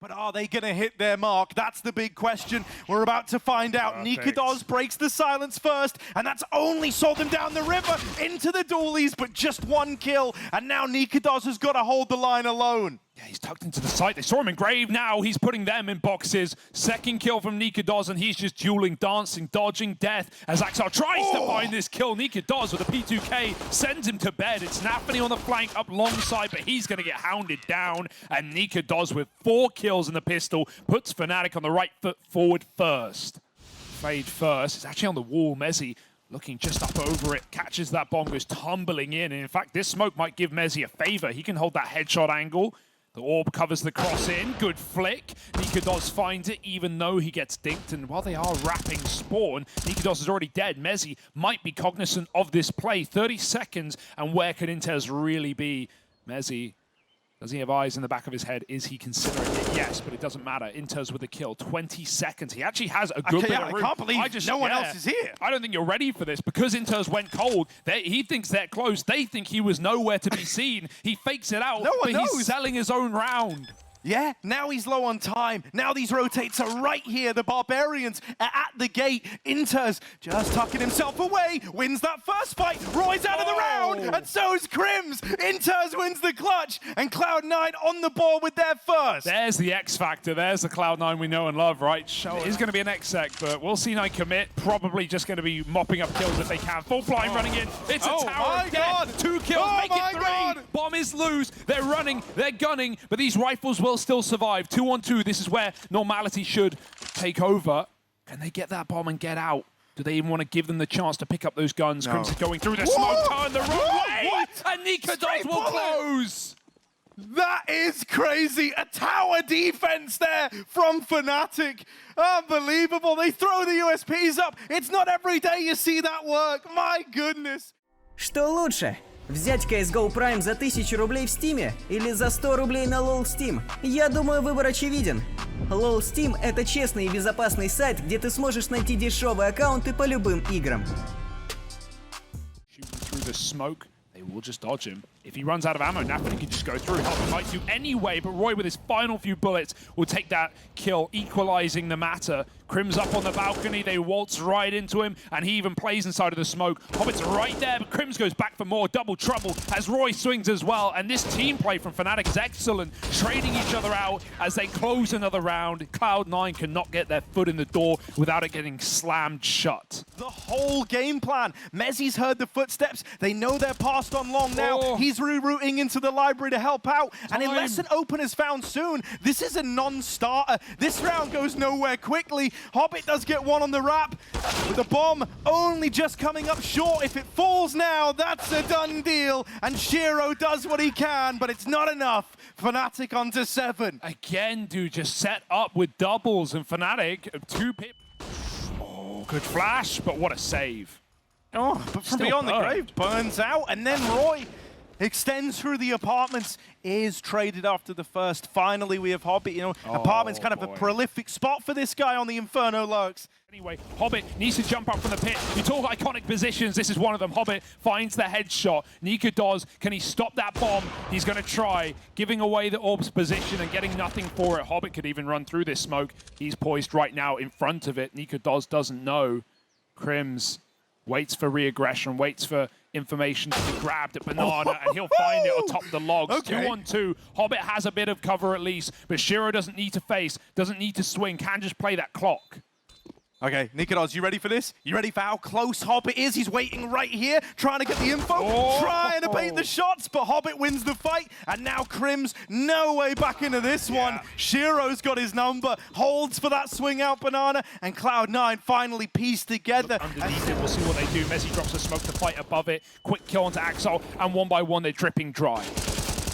But are they going to hit their mark? That's the big question. We're about to find out. niko breaks the silence first, and that's only sold them down the river into the dualies, but just one kill. And now niko has got to hold the line alone. Yeah, he's tucked into the site. They saw him in grave. Now he's putting them in boxes. Second kill from niko, and he's just dueling, dancing, dodging death as Axel tries to find this kill. niko with a P2K sends him to bed. It's nafany on the flank up long side, but he's going to get hounded down. And niko with 4 kills in the pistol puts Fnatic on the right foot forward first. Fade first. It's actually on the wall. mezii looking just up over it, catches that bomb, goes tumbling in. And in fact, this smoke might give mezii a favor. He can hold that headshot angle. The orb covers the cross in. Good flick. niko finds it, even though he gets dinked. And while they are wrapping spawn, niko is already dead. mezii might be cognizant of this play. 30 seconds, and where could Intez really be? mezii, does he have eyes in the back of his head? Is he considering it? Yes, but it doesn't matter. Intez with the kill. 20 seconds. He actually has a good bit of room. I can't believe no one else is here. I don't think you're ready for this because Intez went cold. He thinks they're close. They think he was nowhere to be seen. He fakes it out, but he's selling his own round. Yeah, now he's low on time. Now these rotates are right here. The Barbarians are at the gate. Intez just tucking himself away. Wins that first fight. Roy's out of the round. And so's Crims. Intez wins the clutch. And Cloud9 on the ball with their first. There's the X factor. There's the Cloud9 we know and love, right? It is going to be an X-Sec, but we'll see Nine commit. Probably just going to be mopping up kills if they can. Full blind running in. It's a tower of death. 2 kills, make it 3. Bomb is loose. They're running. They're gunning. But these rifles will still survive. 2-on-2, this is where normality should take over. Can they get that bomb and get out? Do they even want to give them the chance to pick up those guns? No. Crimson going through the smoke, turn the wrong way, and niko will close. That is crazy. A tower defense there from Fnatic. Unbelievable. They throw the USPs up. It's not every day you see that work. My goodness. Что лучше? Взять CSGO Prime за 1000 рублей в Steam или за 100 рублей на LOL Steam? Я думаю, выбор очевиден. LOL Steam — это честный и безопасный сайт, где ты сможешь найти дешевые аккаунты по любым играм. They will just dodge him. If he runs out of ammo, nafany can just go through. Hobbit might do anyway, but Roy with his final few bullets will take that kill, equalizing the matter. Crim's up on the balcony, they waltz right into him, and he even plays inside of the smoke. Hobbit's right there, but Crims goes back for more. Double trouble as Roy swings as well. And this team play from Fnatic is excellent, trading each other out as they close another round. Cloud9 cannot get their foot in the door without it getting slammed shut. The whole game plan. mezii's heard the footsteps. They know they're passed on long now. He's rerouting into the library to help out. And unless an open is found soon, this is a non-starter. This round goes nowhere quickly. Hobbit does get one on the wrap, but the bomb only just coming up short. If it falls now, that's a done deal. And csgo does what he can, but it's not enough. Fnatic onto 7. Again, dude, just set up with doubles, and Fnatic, 2 pip. Oh, good flash, but what a save. Oh, but from beyond the grave, burns out, and then Roy extends through the apartments, is traded after the first. Finally, we have Hobbit. You know, apartments kind of a prolific spot for this guy on the Inferno Lurks. Anyway, Hobbit needs to jump up from the pit. You talk iconic positions, this is one of them. Hobbit finds the headshot. niko, can he stop that bomb? He's going to try, giving away the orb's position and getting nothing for it. Hobbit could even run through this smoke. He's poised right now in front of it. niko doesn't know. Crims waits for re-aggression, waits for information to be grabbed at Banana, and he'll find it atop the logs. 2-on-2. Hobbit has a bit of cover at least, but csgo doesn't need to face, doesn't need to swing, can just play that clock. Okay, niko, you ready for this? You ready for how close Hobbit is? He's waiting right here, trying to get the info, trying to bait the shots, but Hobbit wins the fight, and now Crims, no way back into this one. csgo's got his number, holds for that swing out Banana, and Cloud9 finally pieced together. Underneath it, we'll see what they do. mezii drops a smoke to fight above it. Quick kill onto Axel, and one by one, they're dripping dry.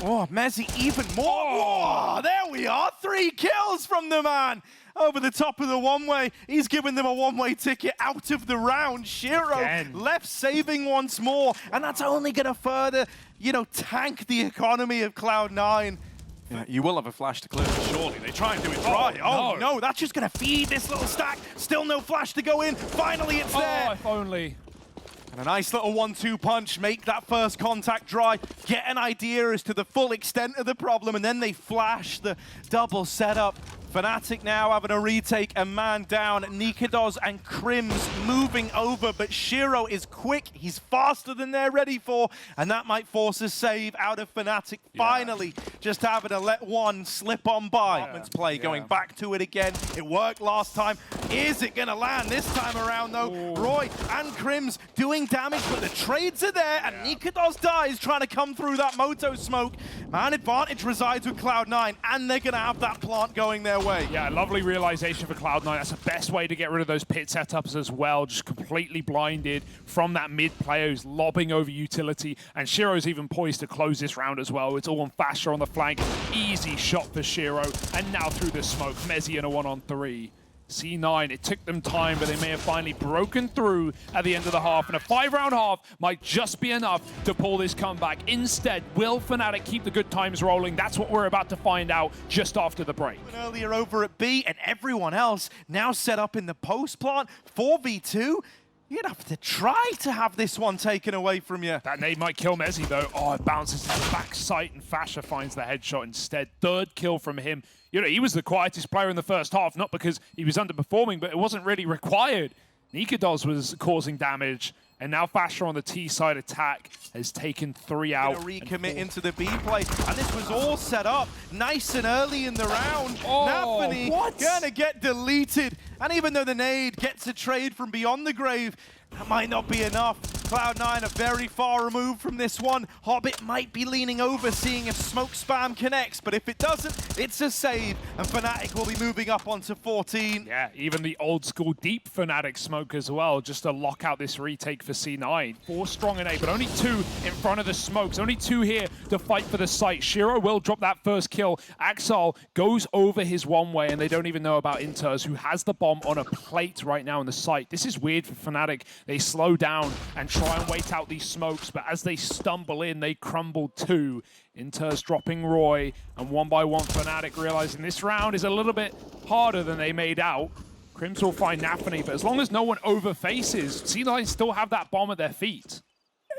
Oh, mezii even more. Oh, there we are. 3 kills from the man. Over the top of the one-way. He's giving them a one-way ticket out of the round. csgo left saving once more. And that's only going to further, you know, tank the economy of Cloud9. Yeah, you will have a flash to clear it, surely. They try and do it dry. Oh, no, that's just going to feed this little stack. Still no flash to go in. Finally, it's there. If only. And a nice little 1-2 punch, make that first contact dry, get an idea as to the full extent of the problem, and then they flash the double setup. Fnatic now having a retake, a man down. niko and Crims moving over, but shiro is quick. He's faster than they're ready for, and that might force a save out of Fnatic. Finally, just having to let one slip on by. Play going back to it again. It worked last time. Is it going to land this time around, though? Roy and Crims doing damage, but the trades are there, and niko dies trying to come through that Moto smoke. Man, advantage resides with Cloud9, and they're going to have that plant going their way. Yeah, lovely realization for Cloud9. That's the best way to get rid of those pit setups as well. Just completely blinded from that mid player who's lobbing over utility. And shiro's even poised to close this round as well. It's all on Fasher on the flank. Easy shot for shiro. And now through the smoke, Mezzy in a 1-on-3. C9, it took them time, but they may have finally broken through at the end of the half, and a 5-round half might just be enough to pull this comeback. Instead, will Fnatic keep the good times rolling? That's what we're about to find out just after the break. Earlier over at B, and everyone else now set up in the post plant. 4v2. You'd have to try to have this one taken away from you. That nade might kill Mezzy, though. Oh, it bounces to the back sight, and Fasher finds the headshot instead. Third kill from him. You know, he was the quietest player in the first half, not because he was underperforming, but it wasn't really required. niko was causing damage, and now Fasher on the T side attack has taken 3 out. Recommit into the B play, and this was all set up nice and early in the round. Nafany gonna get deleted, and even though the nade gets a trade from beyond the grave, that might not be enough. Cloud9 are very far removed from this one. Hobbit might be leaning over, seeing if smoke spam connects, but if it doesn't, it's a save, and Fnatic will be moving up onto 14. Yeah, even the old school deep Fnatic smoke as well, just to lock out this retake for C9. 4 strong in A, but only 2 in front of the smokes. Only 2 here to fight for the site. Shiro will drop that first kill. Axel goes over his one-way, and they don't even know about Inters, who has the bomb on a plate right now in the site. This is weird for Fnatic. They slow down and try and wait out these smokes, but as they stumble in, they crumble too. Inters dropping Roy, and one by one Fnatic realizing this round is a little bit harder than they made out. Crims will find Nafany, but as long as no one overfaces, C9 still have that bomb at their feet.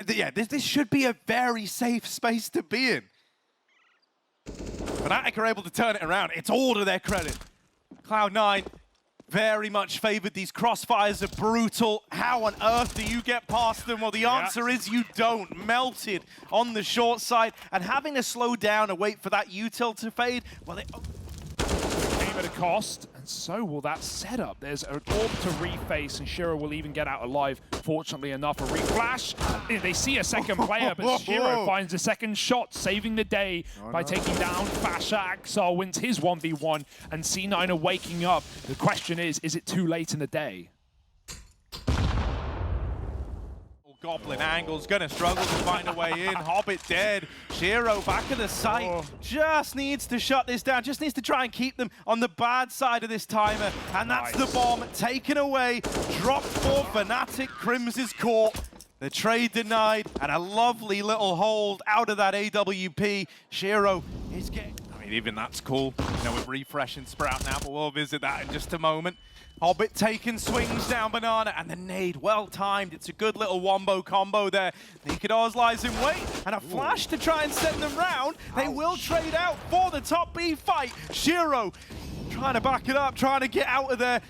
Yeah, this should be a very safe space to be in. Fnatic are able to turn it around. It's all to their credit. Cloud9 very much favored. These crossfires are brutal. How on earth do you get past them? Well, the answer is you don't. Melted on the short side, and having to slow down and wait for that util to fade, well, it came at a cost, and so will that setup. There's an orb to reface, and Shiro will even get out alive. Fortunately enough, a reflash. They see a second player, but Shiro finds a second shot, saving the day by taking down Fasher. Axel wins his 1v1, and C9 are waking up. The question is it too late in the day? Goblin Angle's gonna struggle to find a way in. Hobbit dead. Shiro back at the site. Just needs to shut this down. Just needs to try and keep them on the bad side of this timer. And that's the bomb taken away. Dropped for Fnatic. Crims is caught. The trade denied. And a lovely little hold out of that AWP. Shiro is getting... I mean, even that's cool. You know, with refresh and Sprout now, but we'll visit that in just a moment. Hobbit taking swings down Banana, and the nade well timed. It's a good little wombo combo there. niko lies in wait, and a flash to try and send them round. They will trade out for the top B fight. Shiro trying to back it up, trying to get out of there.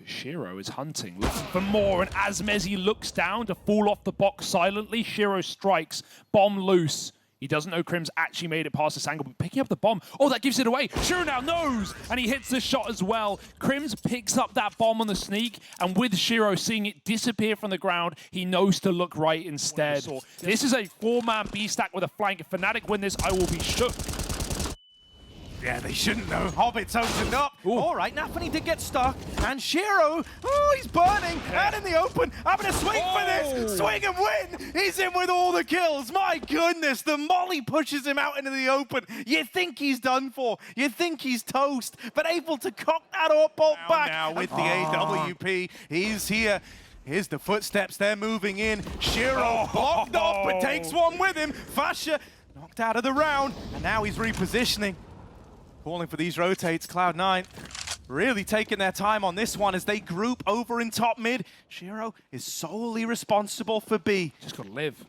Shiro is hunting, looking for more, and as Mezzy looks down to fall off the box silently, Shiro strikes, bomb loose. He doesn't know Crims actually made it past this angle, but picking up the bomb, oh, that gives it away. Shiro now knows, and he hits the shot as well. Crims picks up that bomb on the sneak, and with Shiro seeing it disappear from the ground, he knows to look right instead. This is a 4-man B-stack with a flank. If Fnatic win this, I will be shook. Yeah, they shouldn't know. Hobbit's opened up. All right, Nafany did get stuck. And Shiro, oh, he's burning. And in the open, having a swing for this. Swing and win. He's in with all the kills. My goodness, the molly pushes him out into the open. You think he's done for. You think he's toast. But able to cock that bolt back. Now with the AWP, he's here. Here's the footsteps. They're moving in. Shiro blocked off, but takes one with him. Fasher knocked out of the round. And now he's repositioning. Calling for these rotates, Cloud9. really taking their time on this one as they group over in top mid. Shiro is solely responsible for B. Just got to live.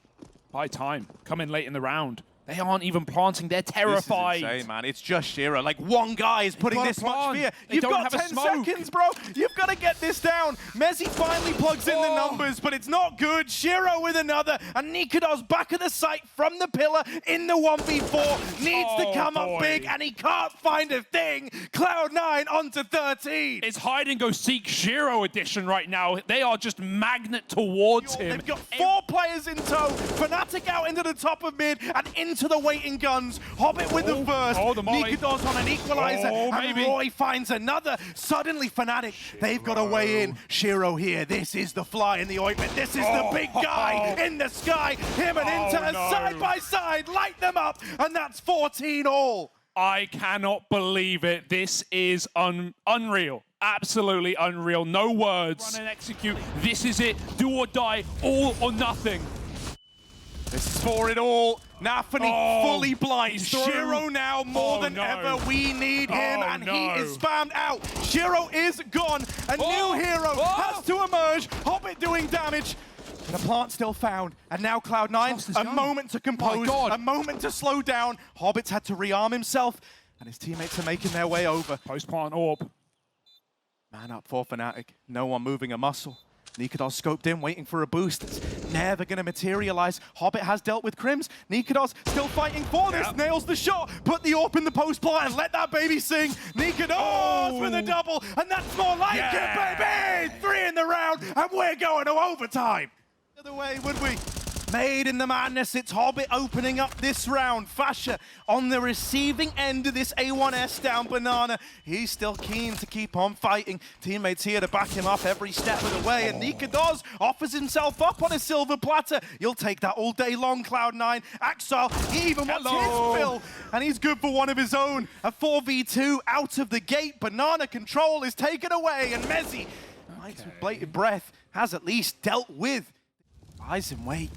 Buy time. Come in late in the round. They aren't even planting. They're terrified. This is insane, man. It's just Shiro. Like, one guy is putting this much fear. You've got 10 seconds, bro. You've got to get this down. Mezzy finally plugs in the numbers, but it's not good. Shiro with another. And niko's back at the site from the pillar in the 1v4. Needs to come up big, and he can't find a thing. Cloud9 onto 13. It's hide and go seek Shiro edition right now. They are just magnet towards him. They've got 4 players in tow. Fnatic out into the top of mid and into the waiting guns. Hobbit with the first. niko's on an equalizer. And Roy finds another. Suddenly Fnatic, they've got a way in. Shiro here. This is the fly in the ointment. This is the big guy in the sky. Him and Inter side by side. Light them up. And that's 14 all. I cannot believe it. This is unreal. Absolutely unreal. No words. Run and execute. This is it. Do or die. All or nothing. This is for it all. Nafany fully blind. Shiro now more than ever. We need him, and he is spammed out. Shiro is gone. A new hero has to emerge. Hobbit doing damage. The plant still found, and now Cloud9, a moment to compose, a moment to slow down. Hobbit's had to rearm himself, and his teammates are making their way over. Post-plant orb. Man up for Fnatic. No one moving a muscle. niko's scoped in, waiting for a boost. It's never going to materialize. Hobbit has dealt with Crims. niko's still fighting for this. Nails the shot. Put the AWP in the post plant and let that baby sing. niko's with a double, and that's more like it, baby! 3 in the round, and we're going to overtime. The other way, would we? Made in the madness, it's Hobbit opening up this round. Fasha on the receiving end of this A1S down Banana. He's still keen to keep on fighting. Teammates here to back him up every step of the way. And niko's offers himself up on a silver platter. You'll take that all day long, Cloud9. Axel, he even wants his fill. And he's good for one of his own. A 4v2 out of the gate. Banana control is taken away. And Mezzy, with bated breath, has at least dealt with. Eyes him wait.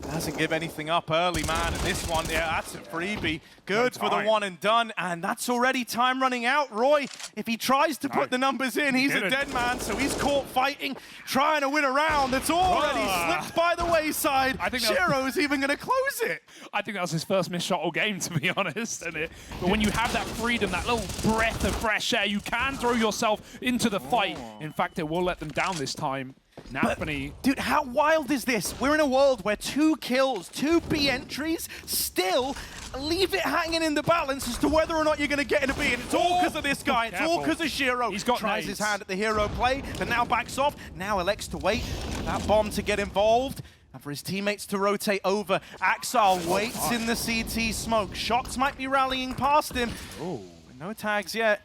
Doesn't give anything up early, man. And this one, that's a freebie. Good for the one and done. And that's already time running out. Roy, if he tries to put the numbers in, he's a dead man. So he's caught fighting, trying to win a round that's already slipped by the wayside. I think Shiro's even going to close it. I think that was his first missed shot all game, to be honest. But when you have that freedom, that little breath of fresh air, you can throw yourself into the fight. In fact, it will let them down this time. Nafany. Dude, how wild is this? We're in a world where 2 kills, 2 B entries, still leave it hanging in the balance as to whether or not you're going to get in a B. And it's all because of this guy. It's all because of Shiro. He's got tries his hand at the hero play, but now backs off. Now elects to wait for that bomb to get involved. And for his teammates to rotate over. Axel waits in the CT smoke. Shots might be rallying past him. But no tags yet.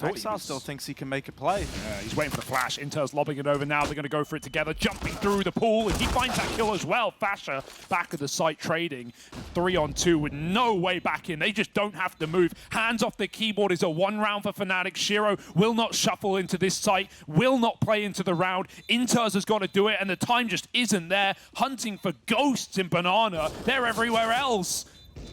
Axel still thinks he can make a play. Yeah, he's waiting for the flash. Inter's lobbing it over now. They're going to go for it together, jumping through the pool, and he finds that kill as well. Fasha back at the site trading. 3-on-2 with no way back in. They just don't have to move. Hands off the keyboard is a 1 round for Fnatic. Shiro will not shuffle into this site, will not play into the round. Inter's has got to do it, and the time just isn't there. Hunting for ghosts in Banana. They're everywhere else.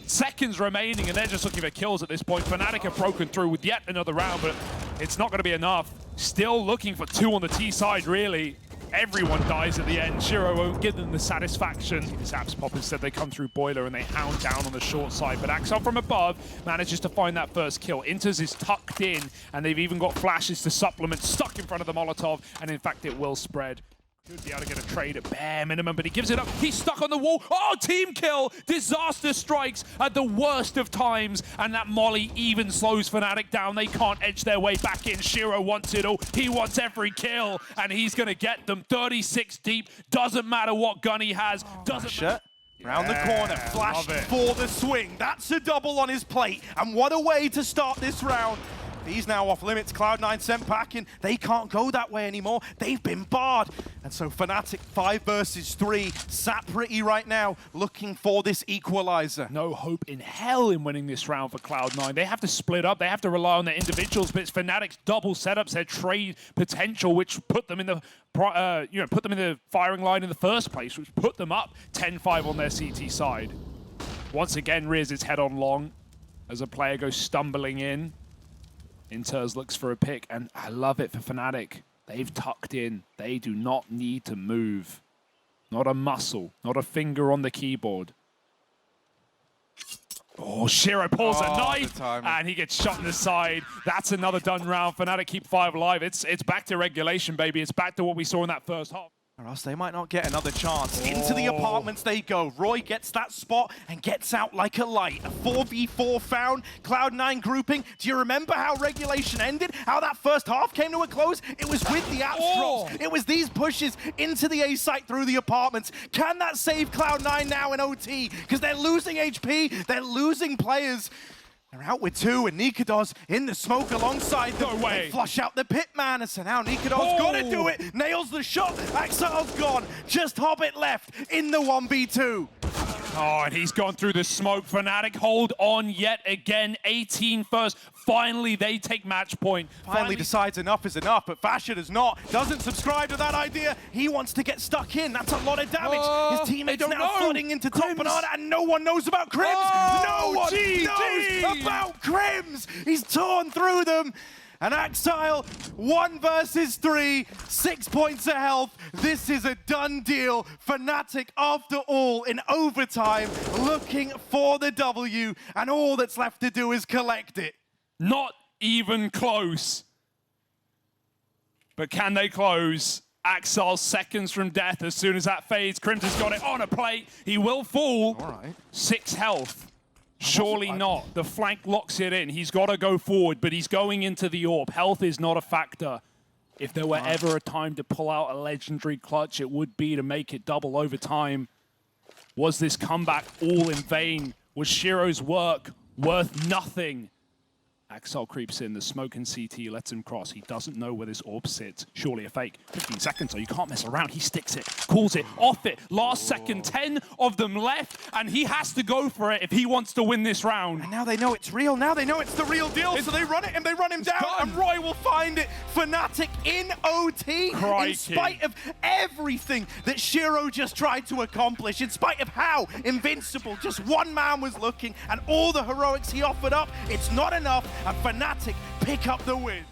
Seconds remaining, and they're just looking for kills at this point. Fnatic have broken through with yet another round, but it's not going to be enough. Still looking for 2 on the T side, really. Everyone dies at the end. Shiro won't give them the satisfaction. Zaps pop instead. They come through Boiler and they hound down on the short side. But Axel from above manages to find that first kill. Inters is tucked in, and they've even got flashes to supplement. Stuck in front of the Molotov, and in fact, it will spread. Could be able to get a trade at bare minimum, but he gives it up. He's stuck on the wall. Oh, team kill! Disaster strikes at the worst of times, and that molly even slows Fnatic down. They can't edge their way back in. Shiro wants it all. He wants every kill, and he's going to get them. 36 deep. Doesn't matter what gun he has. Doesn't matter. Round the corner, flash for the swing. That's a double on his plate, and what a way to start this round. He's now off limits. Cloud9 sent back in. They can't go that way anymore. They've been barred. And so Fnatic 5 versus 3. Sat pretty right now, looking for this equalizer. No hope in hell in winning this round for Cloud9. They have to split up. They have to rely on their individuals, but it's Fnatic's double setups, their trade potential, which put them in the put them in the firing line in the first place, which put them up 10-5 on their CT side. Once again, rears its head on long as a player goes stumbling in. Inters looks for a pick, and I love it for Fnatic. They've tucked in. They do not need to move. Not a muscle, not a finger on the keyboard. Oh, Shiro pulls a knife, and he gets shot in the side. That's another done round. Fnatic keep 5 alive. It's back to regulation, baby. It's back to what we saw in that first half. Or else they might not get another chance. Into the apartments they go. Roy gets that spot and gets out like a light. A 4v4 found. Cloud9 grouping. Do you remember how regulation ended? How that first half came to a close? It was with the apps drops. It was these pushes into the A site through the apartments. Can that save Cloud9 now in OT? Because they're losing HP. They're losing players. They're out with 2, and niko's in the smoke alongside them. No way. They flush out the pit man, and so now niko's got to do it. Nails the shot. Axile's gone. Just Hobbit left in the 1v2. Oh, and he's gone through the smoke. Fnatic hold on yet again. 18 first. Finally, they take match point. Finally decides enough is enough, but Fasher does not. Doesn't subscribe to that idea. He wants to get stuck in. That's a lot of damage. His teammates now flooding into top banana, and no one knows about Crims. No one knows about Crims. He's torn through them. And Axile, 1 versus 3, 6 points of health. This is a done deal. Fnatic, after all, in overtime, looking for the W, and all that's left to do is collect it. Not even close. But can they close? Axile seconds from death as soon as that fades. Crimson's got it on a plate. He will fall. All right. 6 health. Surely not. The flank locks it in. He's got to go forward, but he's going into the AWP. Health is not a factor. If there were ever a time to pull out a legendary clutch, it would be to make it double overtime. Was this comeback all in vain? Was Shiro's work worth nothing? Axel creeps in, the smoke and CT lets him cross. He doesn't know where this orb sits. Surely a fake. 15 seconds, so you can't mess around. He sticks it, calls it, off it. Last second, 10 of them left, and he has to go for it if he wants to win this round. And now they know it's real. Now they know it's the real deal, so they run it and they run him down, and Roy will find it. Fnatic in OT, Crikey. in spite of everything that Shiro just tried to accomplish, in spite of how invincible just one man was looking, and all the heroics he offered up, it's not enough, and Fnatic pick up the win.